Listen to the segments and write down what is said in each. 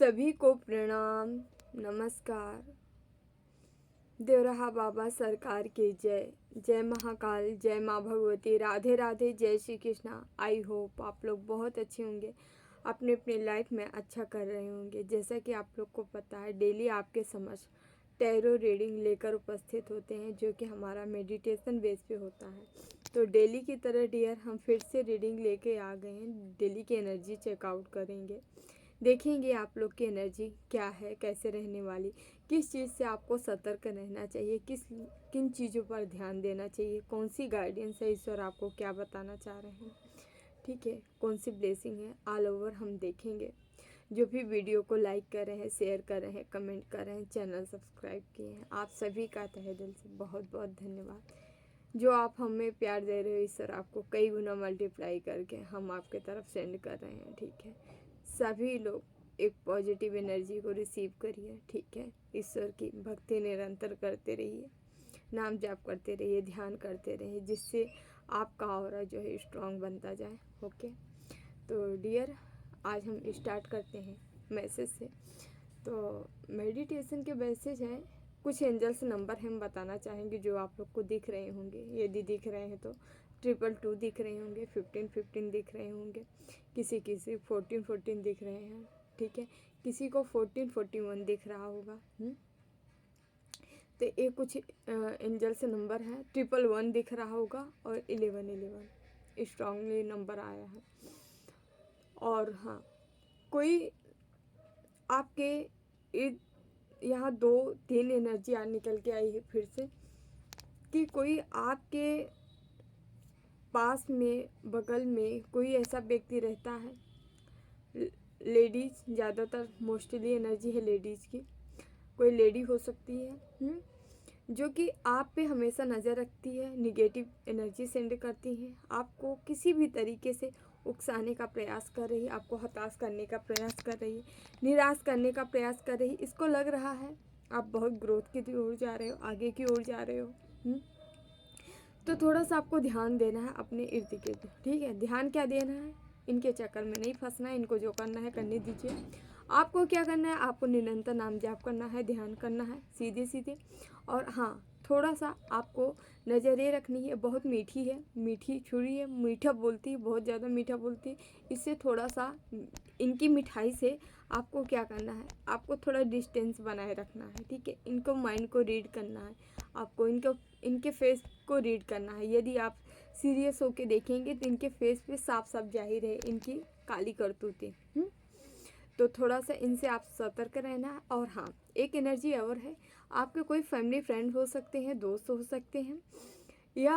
सभी को प्रणाम, नमस्कार। देवराहा बाबा सरकार की जय। जय महाकाल, जय माँ भगवती, राधे राधे, जय श्री कृष्णा। आई होप आप लोग बहुत अच्छे होंगे, अपने अपनी लाइफ में अच्छा कर रहे होंगे। जैसा कि आप लोग को पता है, डेली आपके समक्ष टैरो रीडिंग लेकर उपस्थित होते हैं, जो कि हमारा मेडिटेशन बेस पे होता है। तो डेली की तरह डियर हम फिर से रीडिंग लेके आ गए हैं। डेली की एनर्जी चेकआउट करेंगे, देखेंगे आप लोग की एनर्जी क्या है, कैसे रहने वाली, किस चीज़ से आपको सतर्क रहना चाहिए, किन चीज़ों पर ध्यान देना चाहिए, कौन सी गाइडेंस है, ईश्वर आपको क्या बताना चाह रहे हैं, ठीक है, कौन सी ब्लेसिंग है, ऑल ओवर हम देखेंगे। जो भी वीडियो को लाइक कर रहे हैं, शेयर कर रहे हैं, कमेंट कर रहे हैं, चैनल सब्सक्राइब किए हैं, आप सभी का तहे दिल से बहुत बहुत धन्यवाद। जो आप हमें प्यार दे रहे हो, ईश्वर आपको कई गुना मल्टीप्लाई करके हम आपके तरफ सेंड कर रहे हैं, ठीक है। सभी लोग एक पॉजिटिव एनर्जी को रिसीव करिए, ठीक है। ईश्वर की भक्ति निरंतर करते रहिए, नाम जाप करते रहिए, ध्यान करते रहिए, जिससे आपका ऑरा जो है स्ट्रांग बनता जाए। ओके, तो डियर आज हम स्टार्ट करते हैं मैसेज से। तो मेडिटेशन के मैसेज हैं, कुछ एंजल्स नंबर हम बताना चाहेंगे जो आप लोग को दिख रहे होंगे। यदि दिख रहे हैं तो 222 दिख रहे होंगे, 1515 दिख रहे होंगे, किसी 1414 दिख रहे हैं, ठीक है, किसी को 1441 दिख रहा होगा। तो ये कुछ एंजल से नंबर है। 111 दिख रहा होगा और 1111 स्ट्रांगली नंबर आया है। और हाँ, कोई आपके यहाँ 2-3 एनर्जी निकल के आई है फिर से, कि कोई आपके पास में, बगल में कोई ऐसा व्यक्ति रहता है। लेडीज़ ज़्यादातर, मोस्टली एनर्जी है लेडीज़ की। कोई लेडी हो सकती है जो कि आप पे हमेशा नज़र रखती है, निगेटिव एनर्जी सेंड करती है, आपको किसी भी तरीके से उकसाने का प्रयास कर रही है, आपको हताश करने का प्रयास कर रही है, निराश करने का प्रयास कर रही है। इसको लग रहा है आप बहुत ग्रोथ की ओर जा रहे हो, आगे की ओर जा रहे हो। तो थोड़ा सा आपको ध्यान देना है अपने इर्द गिर्द, ठीक है। ध्यान क्या देना है, इनके चक्कर में नहीं फंसना है, इनको जो करना है करने दीजिए। आपको क्या करना है, आपको निरंतर नाम जाप करना है, ध्यान करना है, सीधे सीधे। और हाँ, थोड़ा सा आपको नज़र ये रखनी है, बहुत मीठी है, मीठी छुरी है, मीठा बोलती है, बहुत ज़्यादा मीठा बोलती है। इससे थोड़ा सा, इनकी मिठाई से आपको क्या करना है, आपको थोड़ा डिस्टेंस बनाए रखना है, ठीक है। इनको माइंड को रीड करना है, आपको इनके फेस को रीड करना है। यदि आप सीरियस होके देखेंगे तो इनके फेस पे साफ साफ जाहिर है इनकी काली करतूतें। तो थोड़ा सा इनसे आप सतर्क रहना है। और हाँ, एक एनर्जी और है, आपके कोई फैमिली फ्रेंड हो सकते हैं, दोस्त हो सकते हैं, या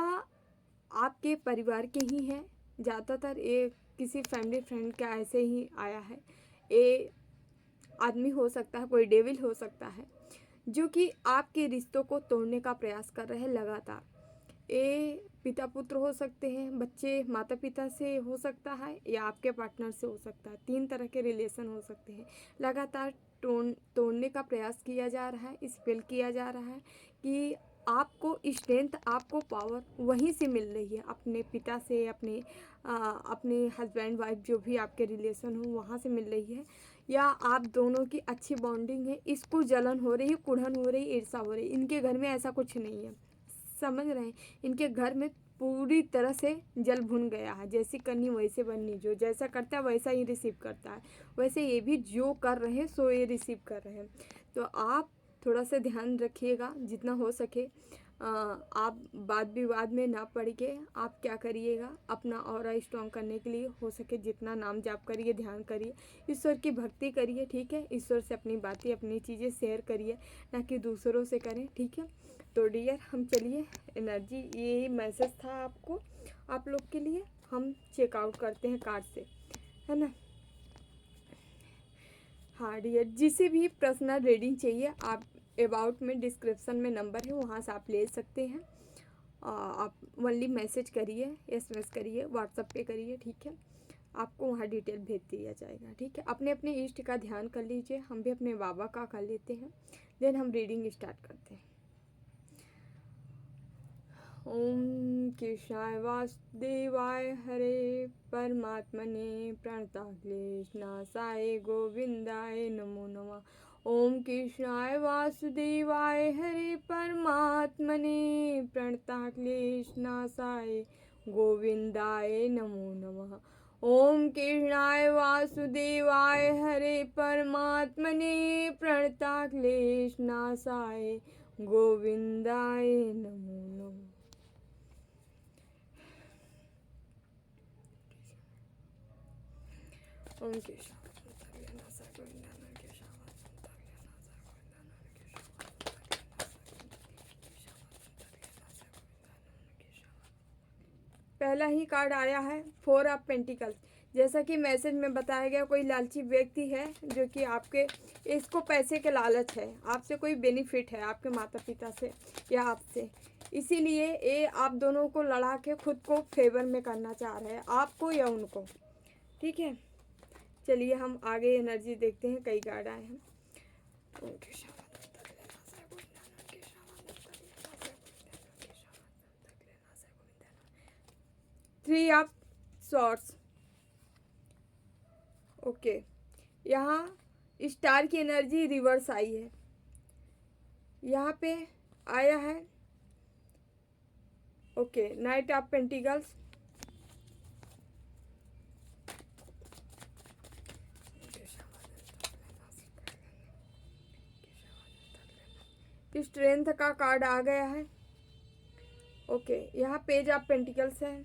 आपके परिवार के ही हैं। ज़्यादातर ये किसी फैमिली फ्रेंड का ऐसे ही आया है। ये आदमी हो सकता है, कोई डेविल हो सकता है, जो कि आपके रिश्तों को तोड़ने का प्रयास कर रहे हैं लगातार। ये पिता पुत्र हो सकते हैं, बच्चे माता पिता से हो सकता है, या आपके पार्टनर से हो सकता है। 3 तरह के रिलेशन हो सकते हैं। लगातार तोड़ने का प्रयास किया जा रहा है, स्पेल किया जा रहा है कि आपको स्ट्रेंथ, आपको पावर वहीं से मिल रही है, अपने पिता से, अपने हस्बैंड वाइफ जो भी आपके रिलेशन हो वहाँ से मिल रही है, या आप दोनों की अच्छी बॉन्डिंग है, इसको जलन हो रही है, कुढ़न हो रही है, ईर्षा हो रही है। इनके घर में ऐसा कुछ नहीं है, समझ रहे हैं। इनके घर में पूरी तरह से जल भुन गया है, जैसी करनी वैसे बननी, जो जैसा करता है वैसा ही रिसीव करता है। वैसे ये भी जो कर रहे हैं सो ये रिसीव कर रहे हैं। तो आप थोड़ा सा ध्यान रखिएगा जितना हो सके। आप वाद विवाद में ना पड़ के आप क्या करिएगा, अपना ऑरा स्ट्रॉन्ग करने के लिए हो सके जितना नाम जाप करिए, ध्यान करिए, ईश्वर की भक्ति करिए, ठीक है। ईश्वर से अपनी बातें, अपनी चीज़ें शेयर करिए, ना कि दूसरों से करें, ठीक है। तो डियर हम चलिए, एनर्जी यही मैसेज था आपको, आप लोग के लिए। हम चेकआउट करते हैं कार्ड से, है ना। हाँ डियर, जिसे भी पर्सनल रीडिंग चाहिए, आप अबाउट में डिस्क्रिप्शन में नंबर है, वहाँ से आप ले सकते हैं। आप ओनली मैसेज करिए, SMS करिए, व्हाट्सएप पे करिए, ठीक है। आपको वहाँ डिटेल भेज दिया जाएगा, ठीक है। अपने अपने इष्ट का ध्यान कर लीजिए, हम भी अपने बाबा का कर लेते हैं, देन हम रीडिंग स्टार्ट करते हैं। ओम कृष्णाय वासुदेवाय हरे परमात्मने प्रणतक्लेशनाशाय गोविंदाय नमो नमः। ओम कृष्णाय वासुदेवाय हरे परमात्मने प्रणतक्लेशनाशाय गोविंदाय नमो नमः। ओम कृष्णाय वासुदेवाय हरे परमात्मने प्रणतक्लेशनाशाय गोविंदाय नमो नमः। ओम केशव पहला ही कार्ड आया है 4 ऑफ पेंटिकल्स। जैसा कि मैसेज में बताया गया, कोई लालची व्यक्ति है जो कि आपके इसको पैसे के लालच है, आपसे कोई बेनिफिट है आपके माता पिता से या आपसे, इसीलिए ये आप दोनों को लड़ा के खुद को फेवर में करना चाह रहे हैं, आपको या उनको। ठीक है, चलिए हम आगे एनर्जी देखते हैं। कई कार्ड आए हैं। 3 ऑफ सॉर्ड्स। ओके, यहाँ स्टार की एनर्जी रिवर्स आई है। यहाँ पे आया है okay night of pentacles. Strength का कार्ड आ गया है। ओके, यहाँ पेज ऑफ पेंटिकल्स है।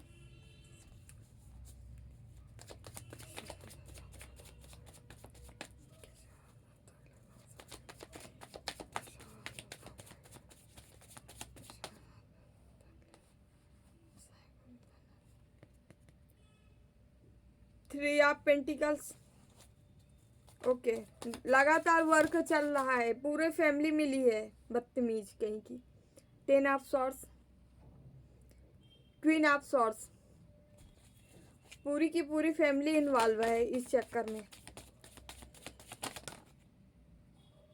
Three of pentacles. ओके, लगातार वर्क चल रहा है, पूरे फैमिली मिली है बदतमीज कहीं की। 10 of swords. Queen of swords. पूरी की पूरी फैमिली इन्वॉल्व है इस चक्कर में।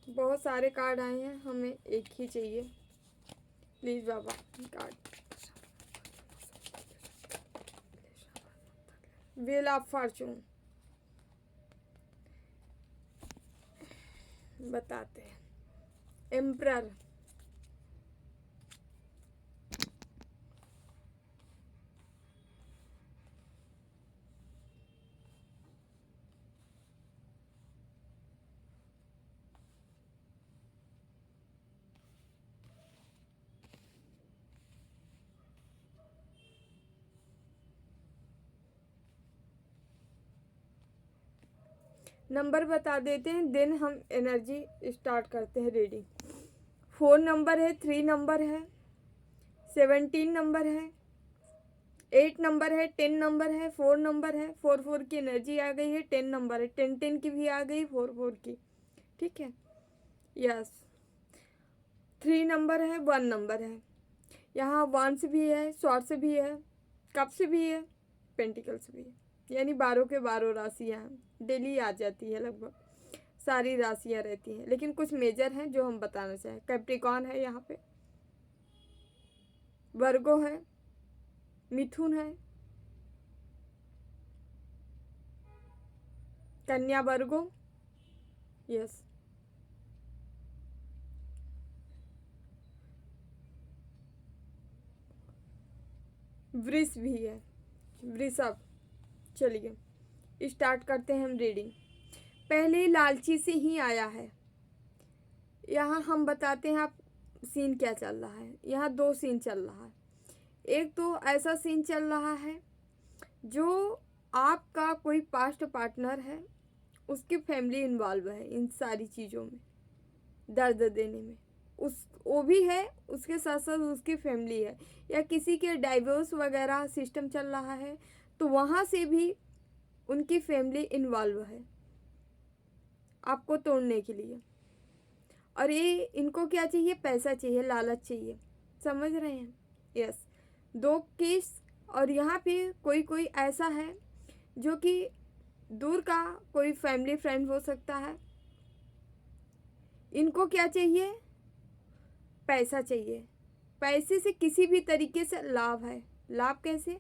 बहुत सारे कार्ड आए हैं, हमें एक ही चाहिए please Baba card. Wheel of Fortune. बताते हैं। एम्परर। नंबर बता देते हैं, देन हम एनर्जी स्टार्ट करते हैं रीडिंग। 4 नंबर है, 3 नंबर है, 17 नंबर है, 8 नंबर है, 10 नंबर है, 4 नंबर है। 4 की एनर्जी आ गई है। 10 नंबर है, 10 की भी आ गई, 4 की। ठीक है, यस। 3 नंबर है, 1 नंबर है। यहाँ वंस भी है, शॉर्ट्स भी है, कप्स भी है, पेंटिकल्स भी है। यानी 12 के 12 राशियाँ डेली आ जाती है, लगभग सारी राशियाँ रहती हैं, लेकिन कुछ मेजर हैं जो हम बताना चाहें। कैप्रिकॉन है, यहाँ पे वर्गो है, मिथुन है, कन्या वर्गो, यस, वृष भी है, वृषभ। चलिए स्टार्ट करते हैं हम रीडिंग। पहले लालची से ही आया है। यहाँ हम बताते हैं आप सीन क्या चल रहा है। यहाँ 2 सीन चल रहा है। एक तो ऐसा सीन चल रहा है जो आपका कोई पास्ट पार्टनर है, उसकी फैमिली इन्वॉल्व है इन सारी चीज़ों में, दर्द देने में। वो भी है, उसके साथ साथ उसकी फैमिली है, या किसी के डाइवोर्स वगैरह सिस्टम चल रहा है तो वहाँ से भी उनकी फैमिली इन्वॉल्व है आपको तोड़ने के लिए। और ये इनको क्या चाहिए? पैसा चाहिए, लालच चाहिए। समझ रहे हैं? यस। 2 केस। और यहाँ पे कोई कोई ऐसा है जो कि दूर का कोई फैमिली फ्रेंड हो सकता है। इनको क्या चाहिए? पैसा चाहिए। पैसे से किसी भी तरीके से लाभ है। लाभ कैसे?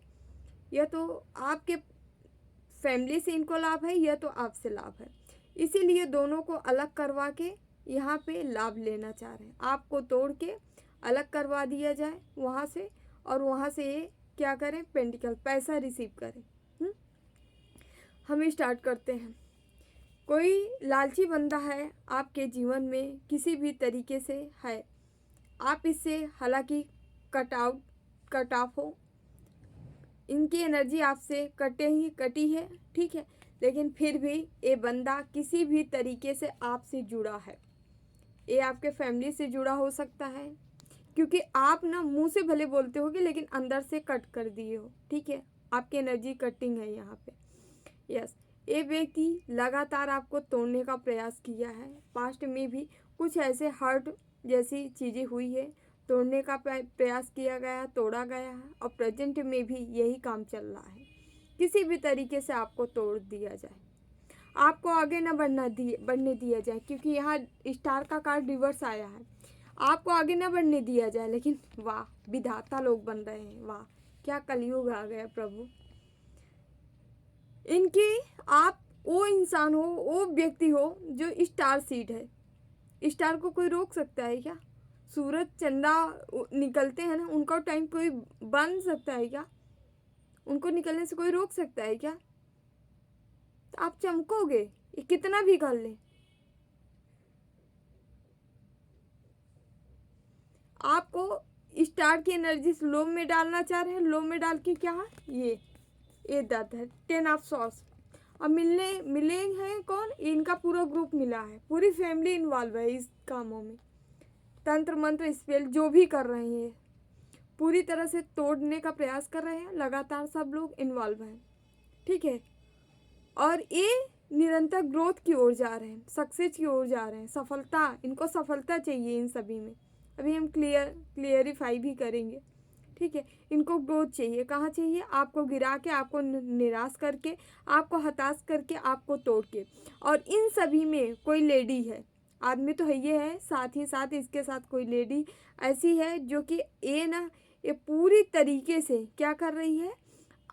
या तो आपके फैमिली से इनको लाभ है या तो आपसे लाभ है, इसीलिए दोनों को अलग करवा के यहाँ पे लाभ लेना चाह रहे हैं। आपको तोड़ के अलग करवा दिया जाए वहाँ से, और वहाँ से ये क्या करें, पेंटिकल पैसा रिसीव करें। हम स्टार्ट करते हैं। कोई लालची बंदा है आपके जीवन में, किसी भी तरीके से है, आप इससे हालांकि कट ऑफ हो, इनकी एनर्जी आपसे कटी है, ठीक है, लेकिन फिर भी ये बंदा किसी भी तरीके से आपसे जुड़ा है। ये आपके फैमिली से जुड़ा हो सकता है, क्योंकि आप ना मुंह से भले बोलते होगे लेकिन अंदर से कट कर दिए हो, ठीक है, आपकी एनर्जी कटिंग है यहाँ पे। यस, ये व्यक्ति लगातार आपको तोड़ने का प्रयास किया है। पास्ट में भी कुछ ऐसे हर्ट जैसी चीज़ें हुई है, तोड़ने का प्रयास किया गया, तोड़ा गया है, और प्रेजेंट में भी यही काम चल रहा है। किसी भी तरीके से आपको तोड़ दिया जाए, आपको आगे ना बढ़ने दिया जाए, क्योंकि यहाँ स्टार का कार्ड रिवर्स आया है। आपको आगे ना बढ़ने दिया जाए, लेकिन वाह, विधाता लोग बन रहे हैं, वाह क्या कलयुग आ गया प्रभु। इनकी आप वो इंसान हो, वो व्यक्ति हो जो स्टार सीड है। स्टार को कोई रोक सकता है क्या? सूरज चंदा निकलते हैं ना, उनका टाइम कोई बंद सकता है क्या? उनको निकलने से कोई रोक सकता है क्या? तो आप चमकोगे, ये कितना भी कर ले। आपको स्टार की एनर्जी लो में डालना चाह रहे हैं, लो में डाल के क्या है, ये दर्द है 10 ऑफ सॉर्ड्स। अब मिले हैं कौन? इनका पूरा ग्रुप मिला है, पूरी फैमिली इन्वॉल्व है इस कामों में। तंत्र मंत्र स्पेल जो भी कर रहे हैं, पूरी तरह से तोड़ने का प्रयास कर रहे हैं, लगातार सब लोग इन्वॉल्व हैं, ठीक है। और ये निरंतर ग्रोथ की ओर जा रहे हैं, सक्सेस की ओर जा रहे हैं, सफलता, इनको सफलता चाहिए इन सभी में। अभी हम क्लियरिफाई भी करेंगे, ठीक है। इनको ग्रोथ चाहिए, कहाँ चाहिए? आपको गिरा के, आपको निराश करके, आपको हताश करके, आपको तोड़ के। और इन सभी में कोई लेडी है, आदमी तो है ये है, साथ ही साथ इसके साथ कोई लेडी ऐसी है जो कि ये पूरी तरीके से क्या कर रही है,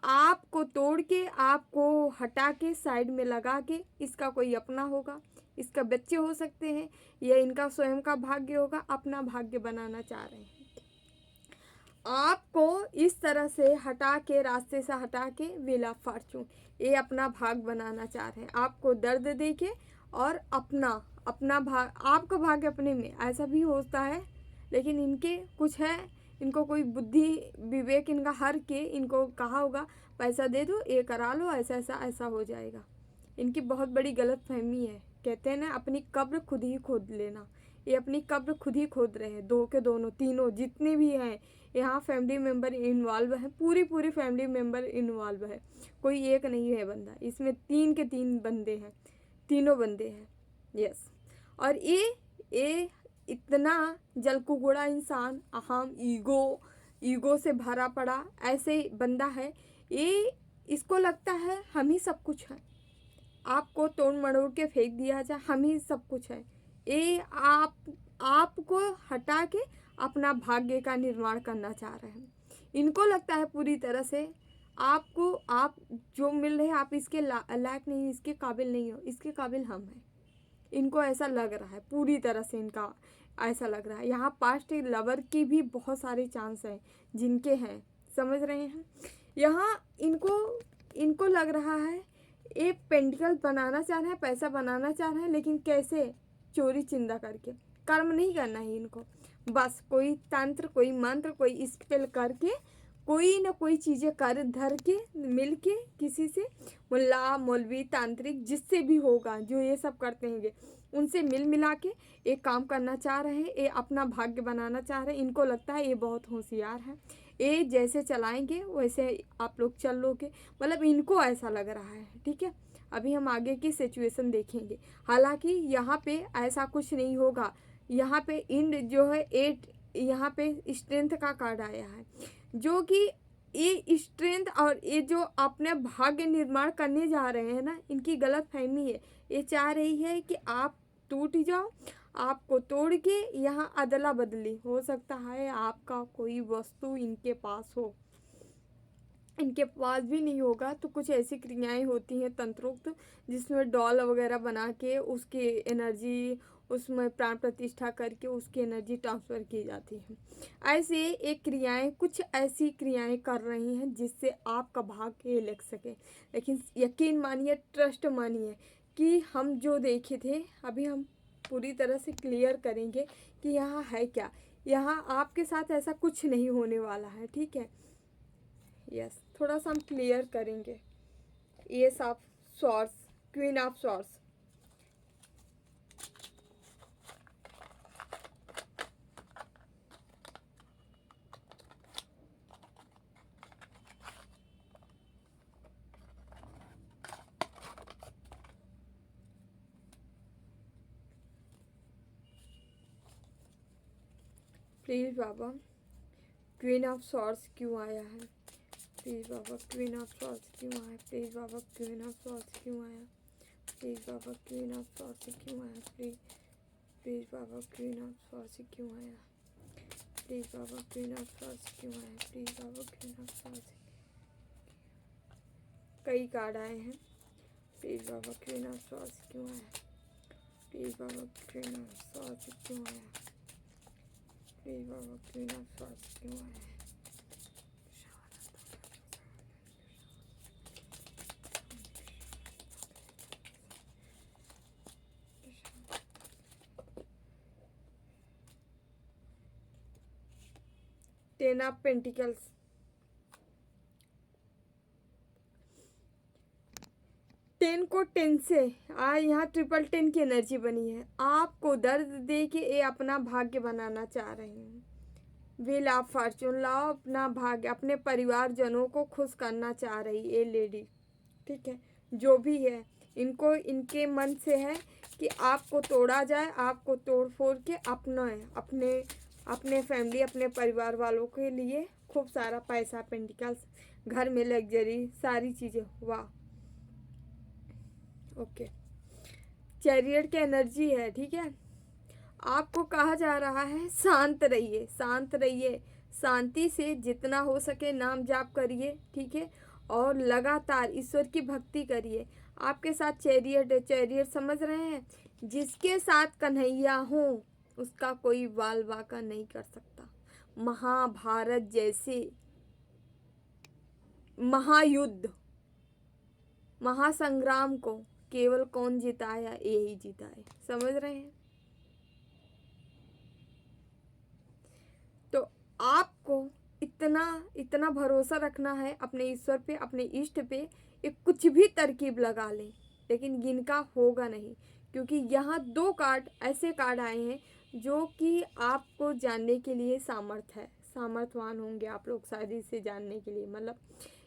आपको तोड़ के, आपको हटा के, साइड में लगा के, इसका कोई अपना होगा, इसका बच्चे हो सकते हैं, या इनका स्वयं का भाग्य होगा, अपना भाग्य बनाना चाह रहे हैं। आपको इस तरह से हटा के, रास्ते से हटा के, व्हील ऑफ फॉर्चून, ये अपना भाग बनाना चाह रहे हैं, आपको दर्द दे के, और अपना भाग, आपका भाग्य अपने में, ऐसा भी होता है। लेकिन इनके कुछ है, इनको कोई बुद्धि विवेक इनका हर के, इनको कहा होगा पैसा दे दो, ये करा लो, ऐसा हो जाएगा। इनकी बहुत बड़ी गलत फहमी है। कहते हैं ना, अपनी कब्र खुद ही खोद लेना। ये अपनी कब्र खुद ही खोद रहे हैं, दो के दोनों, तीनों जितने भी हैं यहाँ फैमिली मेम्बर इन्वॉल्व है, पूरी फैमिली मेम्बर इन्वॉल्व है, कोई एक नहीं है बंदा, इसमें 3 के 3 बंदे हैं, तीनों बंदे हैं। यस, और ये इतना जलकुगुड़ा इंसान, अहम, ईगो से भरा पड़ा ऐसे बंदा है। ये इसको लगता है हम ही सब कुछ है, आपको तोड़ मरोड़ के फेंक दिया जाए, हम ही सब कुछ है। ये आपको हटा के अपना भाग्य का निर्माण करना चाह रहे हैं। इनको लगता है पूरी तरह से आप जो मिल रहे हैं, आप इसके लायक नहीं, इसके काबिल नहीं हो, इसके काबिल हम हैं। इनको ऐसा लग रहा है, पूरी तरह से इनका ऐसा लग रहा है। यहाँ पास्ट लवर की भी बहुत सारे चांस हैं जिनके हैं, समझ रहे हैं। यहाँ इनको लग रहा है ये पेंटिकल बनाना चाह रहे हैं, पैसा बनाना चाह रहे हैं, लेकिन कैसे? चोरी चिंदा करके। कर्म नहीं करना है इनको, बस कोई तंत्र, कोई मंत्र, कोई स्पेल करके, कोई ना कोई चीज़ें कर धर के, मिल के, किसी से, मुल्ला मौलवी तांत्रिक जिससे भी होगा, जो ये सब करते हैं, उनसे मिला के एक काम करना चाह रहे हैं, ये अपना भाग्य बनाना चाह रहे हैं। इनको लगता है ये बहुत होशियार है, ये जैसे चलाएंगे वैसे आप लोग चल लोगे, मतलब इनको ऐसा लग रहा है, ठीक है। अभी हम आगे की सिचुएशन देखेंगे। हालांकि यहाँ पे ऐसा कुछ नहीं होगा। यहाँ पे इंड जो है 8, यहाँ पे स्ट्रेंथ का कार्ड आया है, जो कि ये स्ट्रेंथ और ये जो अपने भाग्य निर्माण करने जा रहे हैं ना, इनकी गलत फहमी है। ये चाह रही है कि आप टूट जाओ, आपको तोड़ के यहाँ अदला बदली हो सकता है, आपका कोई वस्तु इनके पास हो, इनके पास भी नहीं होगा। तो कुछ ऐसी क्रियाएं होती हैं तंत्रोक्त, जिसमें डॉल वगैरह बना के उसकी एनर्जी, उसमें प्राण प्रतिष्ठा करके उसकी एनर्जी ट्रांसफ़र की जाती है। ऐसे एक क्रियाएं, कुछ ऐसी क्रियाएं कर रही हैं जिससे आपका भाग्य लग सके। लेकिन यकीन मानिए, ट्रस्ट मानिए कि हम जो देखे थे, अभी हम पूरी तरह से क्लियर करेंगे कि यहाँ है क्या। यहाँ आपके साथ ऐसा कुछ नहीं होने वाला है, ठीक है। यस, थोड़ा सा हम क्लियर करेंगे। S of swords, queen of swords, please Baba queen of swords क्यों आया है? Please Baba queen of swords क्यों आया? Please Baba queen of swords क्यों आया? Please Baba queen of swords क्यों आया? Please Baba queen of swords क्यों आया? Please Baba queen of swords क्यों आया? Please Baba queen of swords. कई कार्ड आए हैं। Please Baba queen of swords क्यों आया? Please Baba queen of swords क्यों आया? Please Baba queen of swords क्यों आया? टेन ऑफ पेंटिकल्स, टेन को 10 से यहाँ ट्रिपल 10 की एनर्जी बनी है। आपको दर्द दे के ये अपना भाग्य बनाना चाह रही हैं। व्हील ऑफ फॉर्चून लाओ, अपना भाग्य, अपने परिवारजनों को खुश करना चाह रही ये लेडी, ठीक है। जो भी है, इनको इनके मन से है कि आपको तोड़ा जाए, आपको तोड़ फोड़ के अपने फैमिली, अपने परिवार वालों के लिए खूब सारा पैसा, पेंटिकल्स, घर में लग्जरी, सारी चीज़ें। वाह, ओके। चैरियट की एनर्जी है, ठीक है। आपको कहा जा रहा है शांत रहिए, शांत रहिए, शांति से जितना हो सके नाम जाप करिए, ठीक है। और लगातार ईश्वर की भक्ति करिए। आपके साथ चैरियट है, चैरियट समझ रहे हैं, जिसके साथ कन्हैया हो उसका कोई वाल वाका नहीं कर सकता। महाभारत जैसे महायुद्ध, महासंग्राम को केवल कौन जिताया? यही जिताए, समझ रहे हैं। तो आपको इतना भरोसा रखना है अपने ईश्वर पे, अपने इष्ट पे। ये कुछ भी तरकीब लगा लें, लेकिन इनका होगा नहीं, क्योंकि यहाँ 2 कार्ड ऐसे कार्ड आए हैं जो कि आपको जानने के लिए सामर्थ्यवान होंगे आप लोग शायद इसे जानने के लिए। मतलब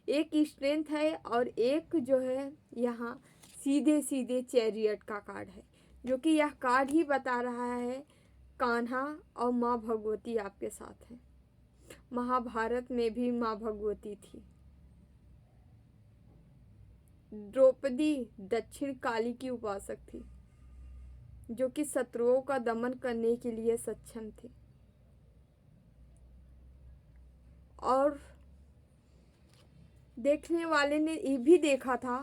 एक स्ट्रेंथ है और एक जो है यहाँ सीधे सीधे चैरियट का कार्ड है, जो कि यह कार्ड ही बता रहा है कान्हा और माँ भगवती आपके साथ हैं। महाभारत में भी माँ भगवती थी। द्रौपदी दक्षिण काली की उपासक थी, जो कि शत्रुओं का दमन करने के लिए सक्षम थी। और देखने वाले ने ये भी देखा था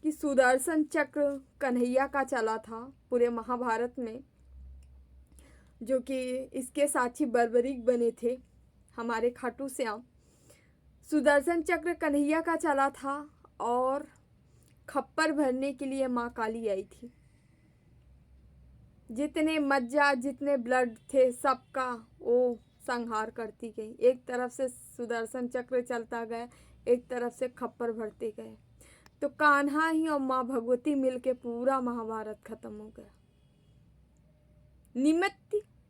कि सुदर्शन चक्र कन्हैया का चला था पूरे महाभारत में, जो कि इसके साक्षी बर्बरीक बने थे हमारे खाटू श्याम। सुदर्शन चक्र कन्हैया का चला था और खप्पर भरने के लिए माँ काली आई थी। जितने मज्जा, जितने ब्लड थे, सबका वो संहार करती गई। एक तरफ से सुदर्शन चक्र चलता गया, एक तरफ से खप्पर भरते गए। तो कान्हा ही और माँ भगवती मिलके पूरा महाभारत खत्म हो गया।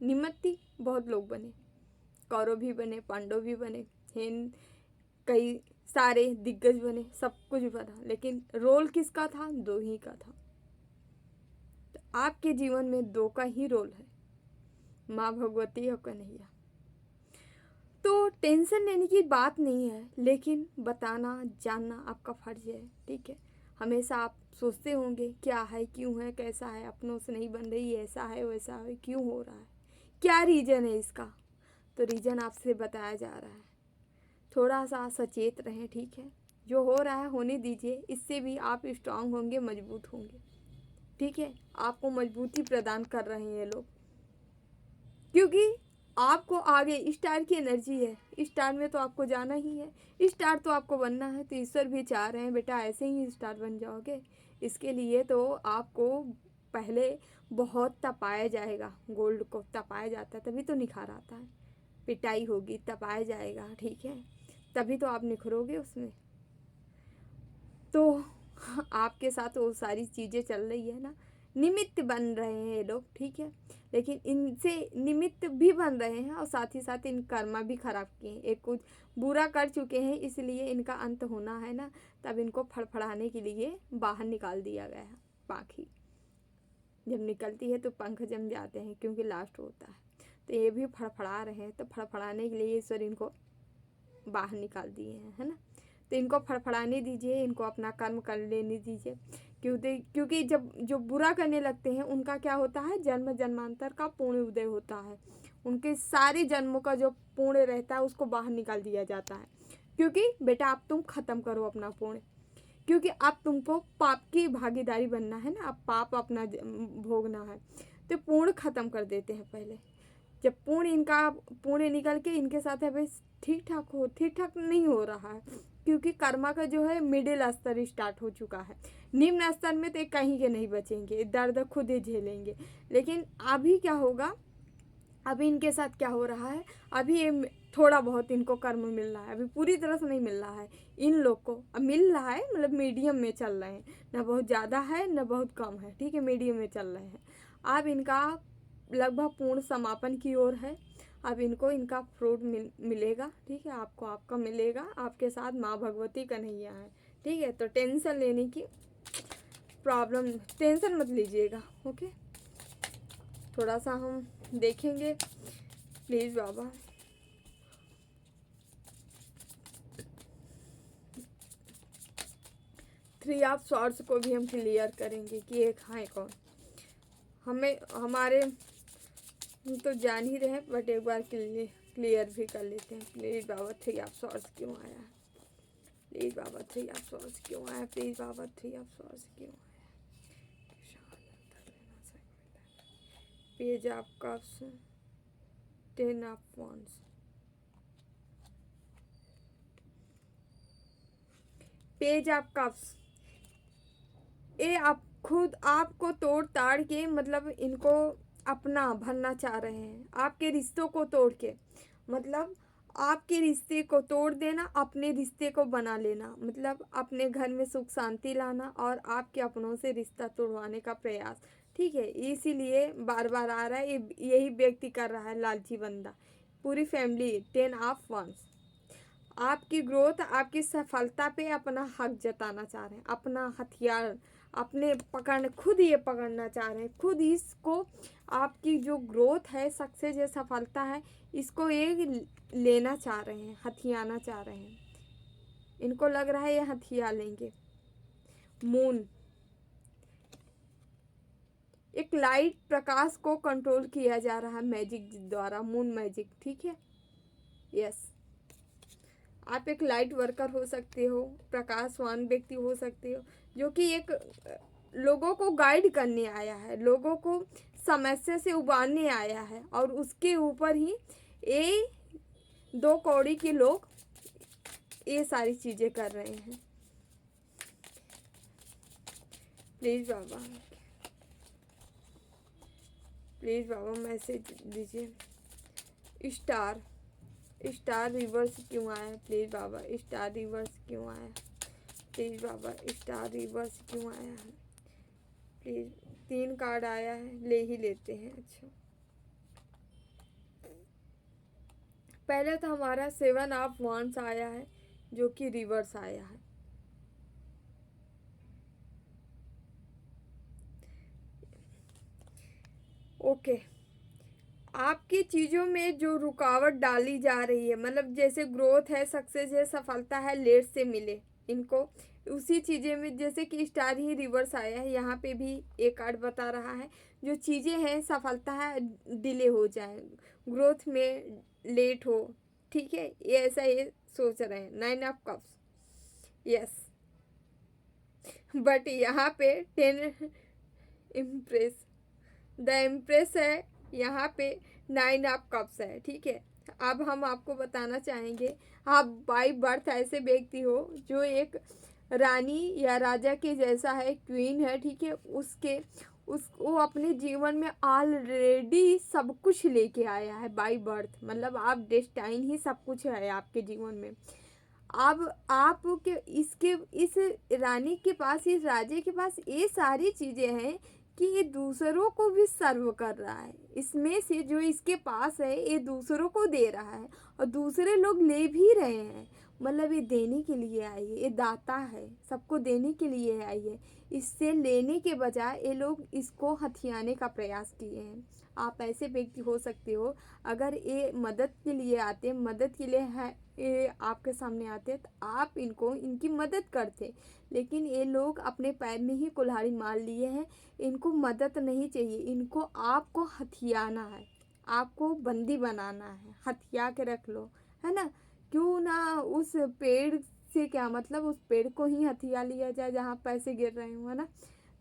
निमित्ती बहुत लोग बने, कौरव भी बने, पांडव भी बने, कई सारे दिग्गज बने, सब कुछ बना, लेकिन रोल किसका था? 2 ही का था। तो आपके जीवन में 2 का ही रोल है, माँ भगवती और कन्हैया। तो टेंशन लेने की बात नहीं है, लेकिन बताना जानना आपका फर्ज है, ठीक है। हमेशा आप सोचते होंगे क्या है, क्यों है, कैसा है, अपनों से नहीं बन रही, ऐसा है वैसा है, क्यों हो रहा है, क्या रीज़न है इसका। तो रीज़न आपसे बताया जा रहा है। थोड़ा सा सचेत रहें, ठीक है। जो हो रहा है होने दीजिए, इससे भी आप स्ट्रांग होंगे, मजबूत होंगे, ठीक है। आपको मजबूती प्रदान कर रहे हैं ये लोग, क्योंकि आपको आगे स्टार की एनर्जी है। स्टार में तो आपको जाना ही है, स्टार तो आपको बनना है। तो ईश्वर भी चाह रहे हैं बेटा ऐसे ही स्टार बन जाओगे। इसके लिए तो आपको पहले बहुत तपाया जाएगा। गोल्ड को तपाया जाता है तभी तो निखार आता है। पिटाई होगी, तपाया जाएगा, ठीक है, तभी तो आप निखरोगे उसमें। तो आपके साथ वो सारी चीज़ें चल रही है ना, निमित्त बन रहे हैं ये लोग, ठीक है। लेकिन इनसे निमित्त भी बन रहे हैं और साथ ही साथ इन कर्मा भी खराब किए हैं। एक कुछ बुरा कर चुके हैं, इसलिए इनका अंत होना है ना, तब इनको फड़फड़ाने के लिए बाहर निकाल दिया गया है। पाखी जब निकलती है तो पंख जम जाते हैं, क्योंकि लास्ट होता है। तो ये भी फड़फड़ा रहे हैं, तो फड़फड़ाने के लिए ईश्वर इनको बाहर निकाल दिए हैं, है ना। तो इनको फड़फड़ाने दीजिए, इनको अपना कर्म कर लेने दीजिए। क्योंकि जब जो बुरा करने लगते हैं उनका क्या होता है, जन्म जन्मांतर का पुण्य उदय होता है। उनके सारे जन्मों का जो पुण्य रहता है उसको बाहर निकाल दिया जाता है। क्योंकि बेटा अब तुम खत्म करो अपना पुण्य, क्योंकि अब तुमको पाप की भागीदारी बनना है ना, अब पाप अपना भोगना है। तो पुण्य खत्म कर देते हैं पहले। जब पुण्य निकल के इनके साथ है भाई ठीक ठाक हो, ठीक ठाक नहीं हो रहा है, क्योंकि कर्मा का जो है मिडिल स्तर स्टार्ट हो चुका है। निम्न स्तर में तो कहीं के नहीं बचेंगे, दर्द खुद ही झेलेंगे। लेकिन अभी क्या होगा, अभी इनके साथ क्या हो रहा है, अभी ये थोड़ा बहुत इनको कर्म मिल रहा है, अभी पूरी तरह से नहीं मिल रहा है इन लोग को। अब मिल रहा है, मतलब मीडियम में चल रहे हैं, ना बहुत ज़्यादा है ना बहुत कम है, ठीक है, मीडियम में चल रहे हैं। अब इनका लगभग पूर्ण समापन की ओर है। अब इनको इनका फ्रूट मिलेगा, ठीक है, आपको आपका मिलेगा। आपके साथ माँ भगवती कन्हैया है, ठीक है। तो टेंशन लेने की प्रॉब्लम, टेंशन मत लीजिएगा, ओके। थोड़ा सा हम देखेंगे please Baba. Three of swords को भी हम क्लियर करेंगे कि एक है कौन। हमें हमारे हम तो जान ही रहे, बट एक बार क्लियर भी कर लेते हैं। Please Baba three of swords क्यों आया है, please Baba three of swords क्यों आया, please Baba three of swords क्यों आया। Page of cups, ten of wands, page of cups. ये आप खुद आपको तोड़ ताड़ के, मतलब इनको अपना भरना चाह रहे हैं, आपके रिश्तों को तोड़ के, मतलब आपके रिश्ते को तोड़ देना, अपने रिश्ते को बना लेना, मतलब अपने घर में सुख शांति लाना और आपके अपनों से रिश्ता तोड़वाने का प्रयास, ठीक है। इसीलिए बार बार आ रहा है, यही व्यक्ति कर रहा है, लालची बंदा। पूरी फैमिली, टेन ऑफ वंस। आपकी ग्रोथ, आपकी सफलता पे अपना हक जताना चाह रहे हैं, अपना हथियार अपने पकड़, खुद ये पकड़ना चाह रहे हैं, खुद इसको, आपकी जो ग्रोथ है, सक्सेस है, सफलता है, इसको ये लेना चाह रहे हैं, हथियाना चाह रहे हैं। इनको लग रहा है ये हथिया लेंगे। मून, एक लाइट प्रकाश को कंट्रोल किया जा रहा है मैजिक द्वारा, मून मैजिक, ठीक है। यस, आप एक लाइट वर्कर हो सकते हो, प्रकाशवान व्यक्ति हो सकते हो, जो कि एक लोगों को गाइड करने आया है, लोगों को समस्या से उबारने आया है, और उसके ऊपर ही ये दो कौड़ी के लोग ये सारी चीज़ें कर रहे हैं। Please Baba, please Baba message दीजिए। स्टार रिवर्स क्यों आया, प्लीज़ बाबा स्टार रिवर्स क्यों आया, प्लीज़ बाबा स्टार रिवर्स क्यों आया है, प्लीज़। 3 कार्ड आया है, ले ही लेते हैं। अच्छा, पहले तो हमारा 7 ऑफ वॉन्ड्स आया है, जो कि रिवर्स आया है। ओके, आपकी चीज़ों में जो रुकावट डाली जा रही है, मतलब जैसे ग्रोथ है, सक्सेस है, सफलता है, लेट से मिले, इनको उसी चीज़ें में, जैसे कि स्टार ही रिवर्स आया है, यहाँ पे भी एक कार्ड बता रहा है जो चीज़ें हैं सफलता है डिले हो जाए, ग्रोथ में लेट हो, ठीक है, ये ऐसा ये सोच रहे हैं। 9 ऑफ कप्स, यस, बट यहाँ पे 10 इम्प्रेस, द इम्प्रेस है, यहाँ पे 9 ऑफ कप्स है, ठीक है। अब हम आपको बताना चाहेंगे, आप बाई बर्थ ऐसे व्यक्ति हो जो एक रानी या राजा के जैसा है, क्वीन है, ठीक है, उसको अपने जीवन में ऑलरेडी सब कुछ लेके आया है बाई बर्थ, मतलब आप डेस्टाइन ही सब कुछ है आपके जीवन में। अब आपके इसके इस रानी के पास, इस राजे के पास ये सारी चीज़ें हैं कि ये दूसरों को भी सर्व कर रहा है, इसमें से जो इसके पास है ये दूसरों को दे रहा है और दूसरे लोग ले भी रहे हैं, मतलब ये देने के लिए आई है, ये दाता है, सबको देने के लिए आई है। इससे लेने के बजाय ये लोग इसको हथियाने का प्रयास किए हैं। आप ऐसे व्यक्ति हो सकते हो, अगर ये मदद के लिए आते, मदद के लिए है, ये आपके सामने आते तो आप इनको इनकी मदद करते, लेकिन ये लोग अपने पैर में ही कुल्हाड़ी मार लिए हैं। इनको मदद नहीं चाहिए, इनको आपको हथियाना है, आपको बंदी बनाना है, हथिया के रख लो, है ना। क्यों ना उस पेड़ से, क्या मतलब उस पेड़ को ही हथिया लिया जाए जहाँ पैसे गिर रहे हो, है ना।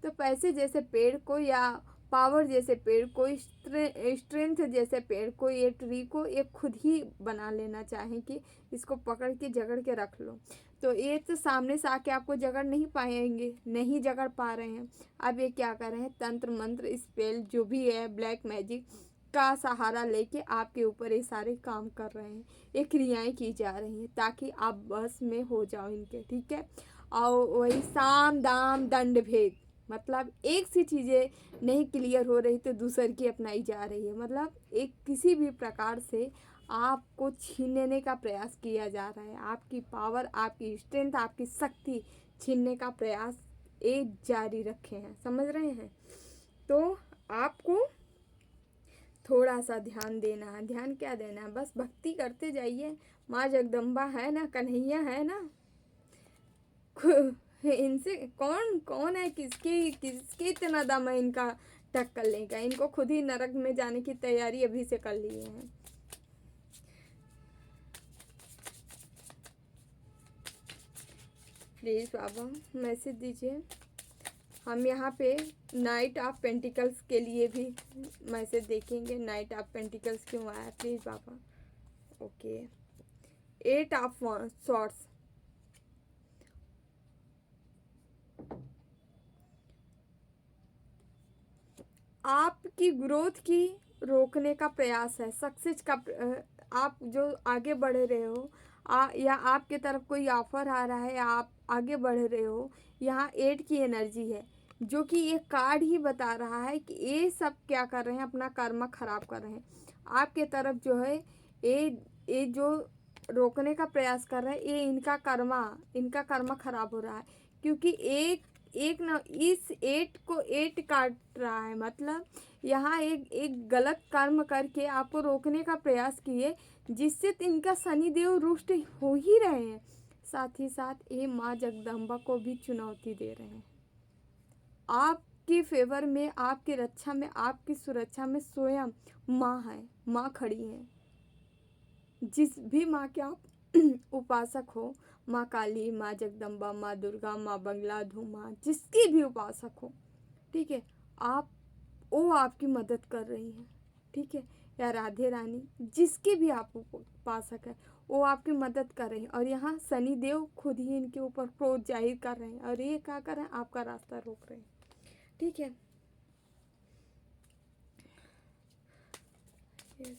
तो पैसे जैसे पेड़ को, या पावर जैसे पेड़ को, स्ट्रेंथ जैसे पेड़ को, ये ट्री को ये खुद ही बना लेना चाहें कि इसको पकड़ के जकड़ के रख लो, तो ये तो सामने से आके आपको जकड़ नहीं पाएंगे, नहीं जकड़ पा रहे हैं। अब ये क्या कर रहे हैं, तंत्र मंत्र स्पेल जो भी है, ब्लैक मैजिक का सहारा लेके आपके ऊपर ये सारे काम कर रहे हैं, ये क्रियाएं की जा रही हैं ताकि आप बस में हो जाओ इनके, ठीक है। और वही साम दाम दंड भेद, मतलब एक सी चीज़ें नहीं क्लियर हो रही तो दूसर की अपनाई जा रही है, मतलब एक किसी भी प्रकार से आपको छीनने का प्रयास किया जा रहा है, आपकी पावर, आपकी स्ट्रेंथ, आपकी शक्ति छीनने का प्रयास एक जारी रखे हैं, समझ रहे हैं। तो आपको थोड़ा सा ध्यान देना है, ध्यान क्या देना है, बस भक्ति करते जाइए। माँ जगदम्बा है ना, कन्हैया है ना, इनसे कौन कौन है, किसके किसके इतना दम है इनका टक्कर लेगा, इनको खुद ही नरक में जाने की तैयारी अभी से कर लिए हैं। प्लीज़ बाबा मैसेज दीजिए। हम यहाँ पे नाइट ऑफ पेंटिकल्स के लिए भी मैसेज देखेंगे, नाइट ऑफ पेंटिकल्स क्यों आया, please Baba. Okay, 8 of swords, आपकी ग्रोथ की रोकने का प्रयास है, सक्सेस का आप जो आगे बढ़ रहे हो, या आपके तरफ कोई ऑफर आ रहा है, आप आगे बढ़ रहे हो, यहाँ 8 की एनर्जी है, जो कि ये कार्ड ही बता रहा है कि ये सब क्या कर रहे हैं, अपना कर्म खराब कर रहे हैं आपके तरफ, जो है ये जो रोकने का प्रयास कर रहे हैं, ये इनका कर्म खराब हो रहा है, क्योंकि एक ना इस 8 को 8 काट रहा है, मतलब यहाँ एक गलत कर्म करके आपको रोकने का प्रयास किए, जिससे इनका शनिदेव रुष्ट हो ही रहे हैं, साथ ही साथ ये माँ जगदम्बा को भी चुनौती दे रहे हैं। आपके फेवर में, आपकी रक्षा में, आपकी सुरक्षा में स्वयं माँ है, माँ खड़ी है। जिस भी माँ के आप उपासक हो, माँ काली, माँ जगदम्बा, माँ दुर्गा, माँ बंगला धूमा, जिसकी भी उपासक हो, ठीक है, वो आपकी मदद कर रही हैं, ठीक है, या राधे रानी, जिसके भी आप उपासक है, वो आपकी मदद कर रही हैं। और यहाँ शनिदेव खुद ही इनके ऊपर क्रोध जाहिर कर रहे हैं, और ये क्या कर रहे हैं, आपका रास्ता रोक रहे हैं, ठीक है। यस,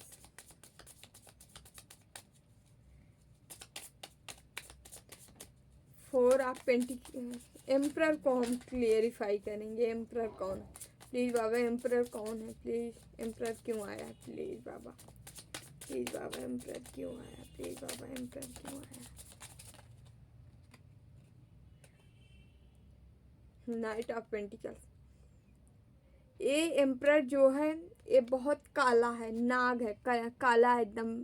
फोर आप एम्परर को हम क्लियरिफाई करेंगे, एम्परर कौन, प्लीज़ बाबा एम्परर कौन है, प्लीज़ एम्परर क्यों आया, please Baba, please Baba emperor क्यों आया, प्लीज़ बाबा एम्परर क्यों आया। नाइट ऑफ पेंटिकल्स, ये एम्परर जो है ये बहुत काला है, नाग है, काला एकदम,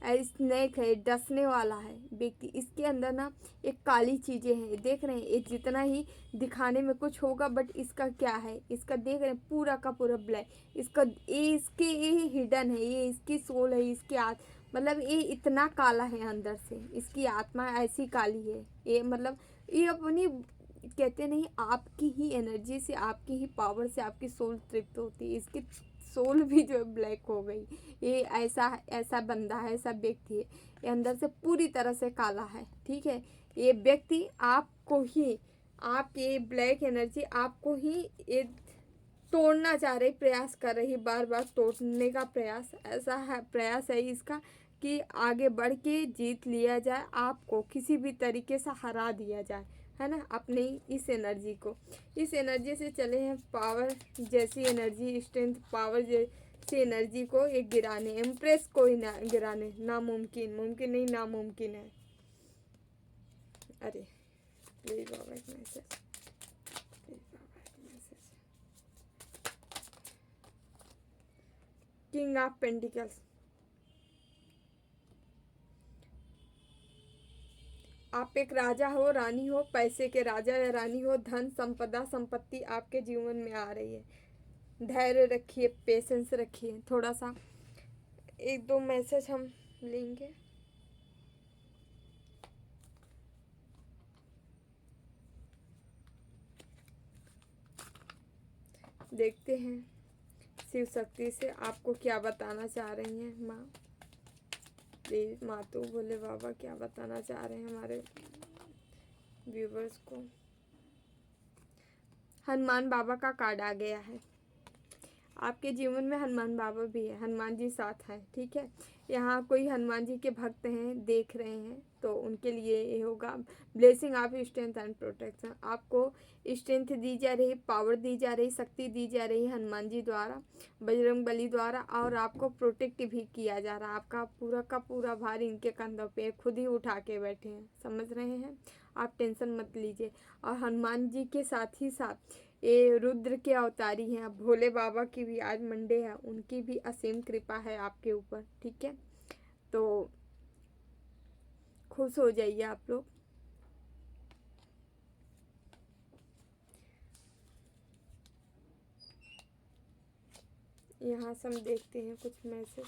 स्नेक है, डसने वाला है व्यक्ति। इसके अंदर ना एक काली चीज़ें हैं, देख रहे हैं, ये जितना ही दिखाने में कुछ होगा बट इसका क्या है, इसका देख रहे हैं पूरा का पूरा ब्लैक, इसका ये हिडन है, ये इसकी सोल है, इसकी मतलब ये इतना काला है अंदर से, इसकी आत्मा ऐसी काली है। ये मतलब ये अपनी कहते नहीं, आपकी ही एनर्जी से, आपकी ही पावर से आपकी सोल तृप्त होती है। इसकी सोल भी जो है ब्लैक हो गई। ये ऐसा ऐसा बंदा है, ऐसा व्यक्ति है, ये अंदर से पूरी तरह से काला है, ठीक है। ये व्यक्ति आपको ही, आपकी ये ब्लैक एनर्जी आपको ही ये तोड़ना चाह रही, प्रयास कर रही, बार बार तोड़ने का प्रयास, ऐसा है प्रयास है इसका कि आगे बढ़ के जीत लिया जाए, आपको किसी भी तरीके से हरा दिया जाए, है ना, अपने इस एनर्जी को। इस एनर्जी से चले हैं पावर जैसी एनर्जी, स्ट्रेंथ पावर जैसी एनर्जी को एक गिराने, एम्प्रेस को ही ना गिराने, नामुमकिन, मुमकिन नहीं नामुमकिन है। अरे प्लीज बाबा एक मैसेज, प्लीज बाबा एक मैसेज। किंग ऑफ पेंटिकल्स, आप एक राजा हो, रानी हो, पैसे के राजा या रानी हो, धन संपदा संपत्ति आपके जीवन में आ रही है। धैर्य रखिए, पेशेंस रखिए। थोड़ा सा एक दो मैसेज हम लेंगे। देखते हैं शिव शक्ति से आपको क्या बताना चाह रही हैं माँ। प्लीज मातू भोले बाबा क्या बताना चाह रहे हैं हमारे व्यूवर्स को। हनुमान बाबा का कार्ड आ गया है। आपके जीवन में हनुमान बाबा भी है, हनुमान जी साथ हैं, ठीक है। यहाँ कोई हनुमान जी के भक्त हैं, देख रहे हैं, तो उनके लिए ये होगा blessing of strength and protection. आपको स्ट्रेंथ दी जा रही, पावर दी जा रही, शक्ति दी जा रही हनुमान जी द्वारा, बजरंग बली द्वारा, और आपको प्रोटेक्ट भी किया जा रहा है। आपका पूरा का पूरा भार इनके कंधों पे खुद ही उठा के बैठे हैं, समझ रहे हैं। आप टेंशन मत लीजिए। और हनुमान जी के साथ ही साथ ये रुद्र के अवतारी हैं, भोले बाबा की भी आज मंडे है, उनकी भी असीम कृपा है आपके ऊपर, ठीक है। तो खुश हो जाइए आप लोग। यहाँ से हम देखते हैं कुछ मैसेज।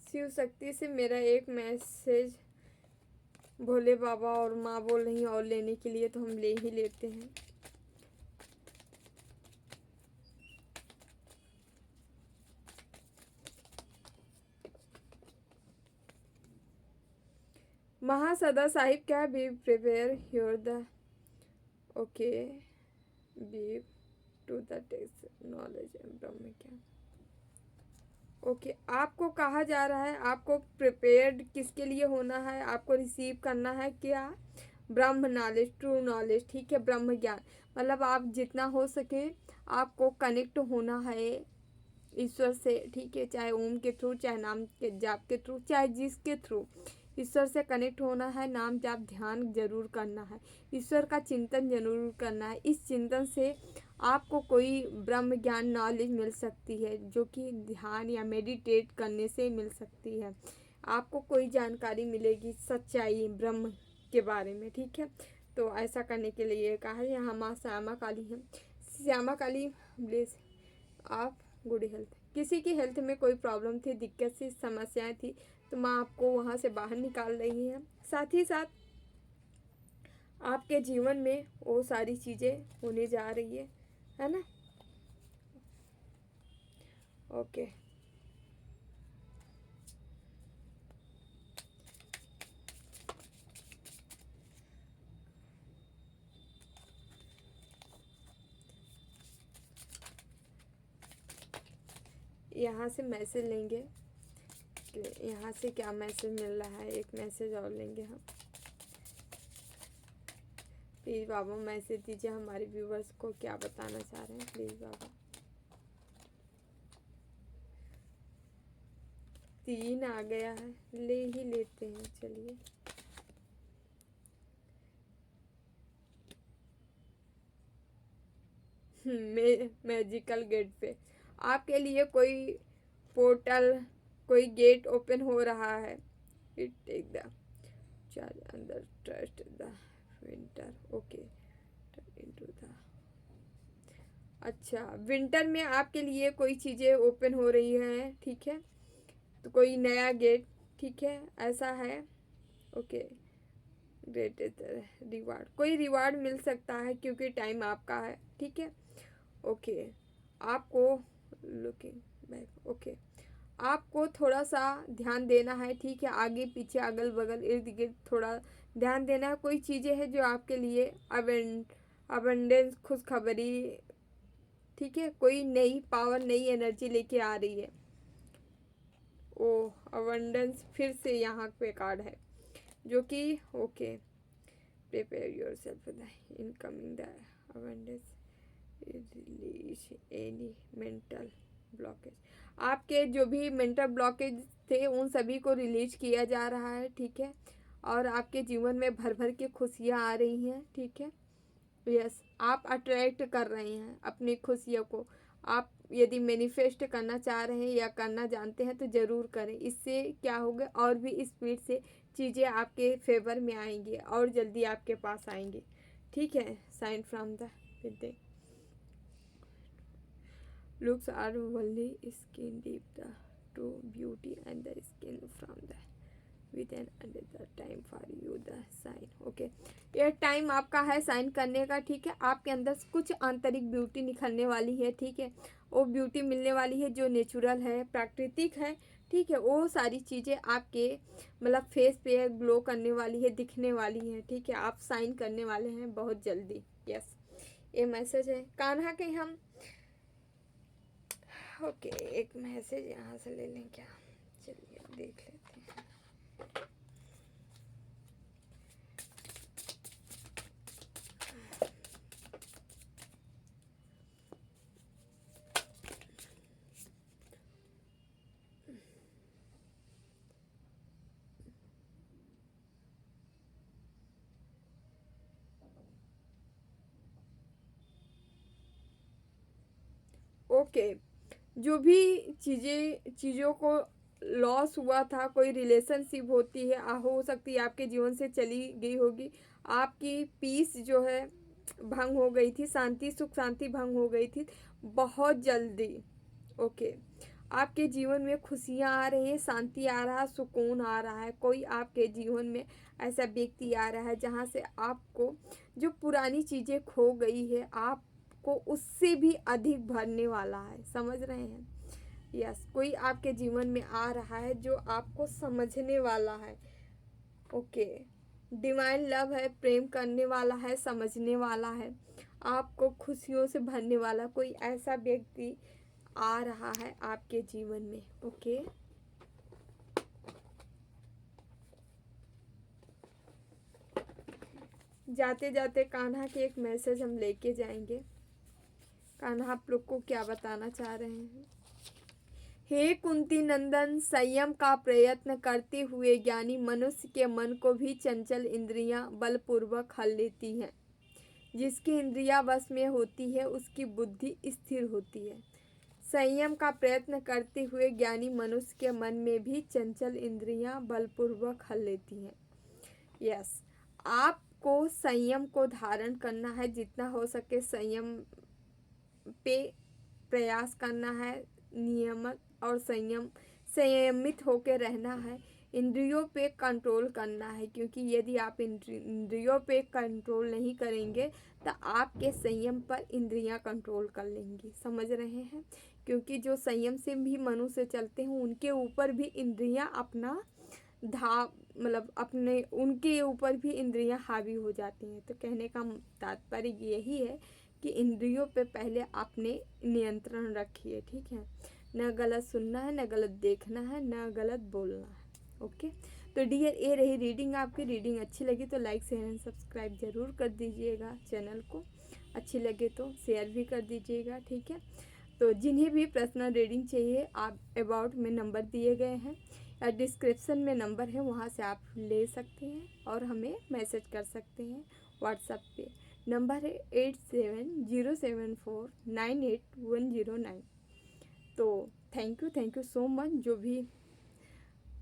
शिव शक्ति से मेरा एक मैसेज भोले बाबा और माँ बोल रही हैं और लेने के लिए, तो हम ले ही लेते हैं। महासदा साहिब क्या be prepare your the okay be to the text knowledge ब्रह्म क्या ओके आपको कहा जा रहा है, आपको प्रिपेयर्ड किसके लिए होना है, आपको रिसीव करना है क्या, ब्रह्म नॉलेज, ट्रू नॉलेज, ठीक है, ब्रह्म ज्ञान। मतलब आप जितना हो सके आपको कनेक्ट होना है ईश्वर से, ठीक है, चाहे ओम के थ्रू, चाहे नाम के जाप के थ्रू, चाहे जिसके थ्रू ईश्वर से कनेक्ट होना है। नाम जाप ध्यान जरूर करना है, ईश्वर का चिंतन जरूर करना है। इस चिंतन से आपको कोई ब्रह्म ज्ञान नॉलेज मिल सकती है, जो कि ध्यान या मेडिटेट करने से मिल सकती है। आपको कोई जानकारी मिलेगी सच्चाई ब्रह्म के बारे में, ठीक है। तो ऐसा करने के लिए कहा है, यहाँ माँ श्यामा काली है। श्यामा काली ब्लेस आप गुड हेल्थ। किसी की हेल्थ में कोई प्रॉब्लम थी, दिक्कत सी समस्याएं थी, तो माँ आपको वहाँ से बाहर निकाल रही हैं। साथ ही साथ आपके जीवन में वो सारी चीज़ें होने जा रही है ना। ओके यहाँ से मैसेज लेंगे कि यहाँ से क्या मैसेज मिल रहा है। एक मैसेज और लेंगे हम। प्लीज़ बाबा मैसेज दीजिए हमारे व्यूवर्स को, क्या बताना चाह रहे हैं प्लीज़ बाबा। 3 आ गया है, ले ही लेते हैं, चलिए। मैजिकल गेट पे आपके लिए कोई पोर्टल, कोई गेट ओपन हो रहा है। इट टेक द चार्ज अंदर trust the winter. Okay into the, अच्छा विंटर में आपके लिए कोई चीज़ें ओपन हो रही हैं, ठीक है, तो कोई नया गेट, ठीक है, ऐसा है। ओके ग्रेट रिवार्ड, कोई रिवार्ड मिल सकता है क्योंकि टाइम आपका है, ठीक है। ओके आपको लुकिंग बैक, ओके आपको थोड़ा सा ध्यान देना है, ठीक है, आगे पीछे अगल बगल इर्द गिर्द थोड़ा ध्यान देना है। कोई चीज़ें हैं जो आपके लिए अबंडेंस, खुशखबरी, ठीक है, कोई नई पावर, नई एनर्जी लेके आ रही है। ओ अबंडेंस फिर से यहाँ पे कार्ड है जो कि okay prepare your self the incoming the abundance release any mental blockage. आपके जो भी मेंटल ब्लॉकेज थे उन सभी को रिलीज किया जा रहा है, ठीक है, और आपके जीवन में भर भर के खुशियाँ आ रही हैं, ठीक है। यस आप अट्रैक्ट कर रहे हैं अपनी खुशियों को। आप यदि मैनिफेस्ट करना चाह रहे हैं या करना जानते हैं तो ज़रूर करें। इससे क्या होगा, और भी स्पीड से चीज़ें आपके फेवर में आएंगी और जल्दी आपके पास आएंगी, ठीक है। Sign from the with looks are only skin deep the true beauty and the skin from the within and the time for you the sign। Okay ये टाइम आपका है साइन करने का, ठीक है। आपके अंदर कुछ आंतरिक ब्यूटी निखरने वाली है, ठीक है, वो ब्यूटी मिलने वाली है जो नेचुरल है, प्राकृतिक है, ठीक है। वो सारी चीज़ें आपके मतलब फेस पे ग्लो करने वाली है, दिखने वाली है, ठीक है। आप साइन करने वाले हैं बहुत जल्दी। यस ये मैसेज है कान्हा के हम। ओके एक मैसेज यहाँ से ले लें क्या, चलिए देख लेते हैं। ओके जो भी चीज़ों को लॉस हुआ था, कोई रिलेशनशिप होती है, हो सकती है आपके जीवन से चली गई होगी, आपकी पीस जो है भंग हो गई थी, शांति सुख शांति भंग हो गई थी बहुत जल्दी। ओके आपके जीवन में खुशियाँ आ रही हैं, शांति आ रहा है, सुकून आ रहा है। कोई आपके जीवन में ऐसा व्यक्ति आ रहा है जहाँ से आपको जो पुरानी चीज़ें खो गई है आपको उससे भी अधिक भरने वाला है, समझ रहे हैं। यस कोई आपके जीवन में आ रहा है जो आपको समझने वाला है। ओके डिवाइन लव है, प्रेम करने वाला है, समझने वाला है, आपको खुशियों से भरने वाला कोई ऐसा व्यक्ति आ रहा है आपके जीवन में। ओके जाते जाते कान्हा के एक मैसेज हम लेके जाएंगे। कान्हा आप लोग को क्या बताना चाह रहे हैं। हे कुंती नंदन, संयम का प्रयत्न करते हुए ज्ञानी मनुष्य के मन को भी चंचल इंद्रियां बलपूर्वक हल लेती हैं। जिसकी इंद्रियां वश में होती है उसकी बुद्धि स्थिर होती है। संयम का प्रयत्न करते हुए ज्ञानी मनुष्य के मन में भी चंचल इंद्रियां बलपूर्वक हल लेती हैं। यस आपको संयम को धारण करना है, जितना हो सके संयम पे प्रयास करना है, नियमित और संयमित होकर रहना है, इंद्रियों पे कंट्रोल करना है। क्योंकि यदि आप इंद्रियों पे कंट्रोल नहीं करेंगे तो आपके संयम पर इंद्रियां कंट्रोल कर लेंगी, समझ रहे हैं। क्योंकि जो संयम से भी मनुष्य चलते हैं उनके ऊपर भी इंद्रियां अपना मतलब अपने उनके ऊपर भी इंद्रियां हावी हो जाती हैं। तो कहने का तात्पर्य यही है कि इंद्रियों पे पहले आपने नियंत्रण रखिए, ठीक है। न गलत सुनना है, न गलत देखना है, न गलत बोलना है। ओके तो डियर ये रही रीडिंग। आपकी रीडिंग अच्छी लगी तो लाइक शेयर एंड सब्सक्राइब ज़रूर कर दीजिएगा चैनल को, अच्छी लगे तो शेयर भी कर दीजिएगा, ठीक है। तो जिन्हें भी पर्सनल रीडिंग चाहिए आप अबाउट में नंबर दिए गए हैं या डिस्क्रिप्शन में नंबर है, वहाँ से आप ले सकते हैं और हमें मैसेज कर सकते हैं व्हाट्सएप पे। नंबर है 8707498109। तो थैंक यू सो मच जो भी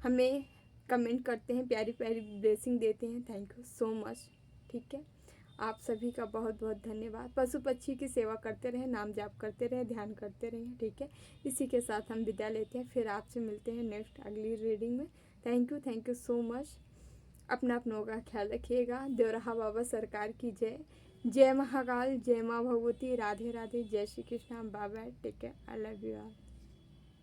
हमें कमेंट करते हैं, प्यारी प्यारी ब्लेसिंग देते हैं, थैंक यू सो मच। ठीक है, आप सभी का बहुत बहुत धन्यवाद। पशु पक्षी की सेवा करते रहें, नाम जाप करते रहें, ध्यान करते रहें। ठीक है, इसी के साथ हम विदा लेते हैं, फिर आपसे मिलते हैं नेक्स्ट अगली रीडिंग में। Thank you so much. अपना अपनों का ख्याल रखिएगा। देवराहा बाबा सरकार की जय। जय महाकाल, जय माँ भगवती, राधे राधे, जय Shri Krishna. Bye bye, take care, I love you all.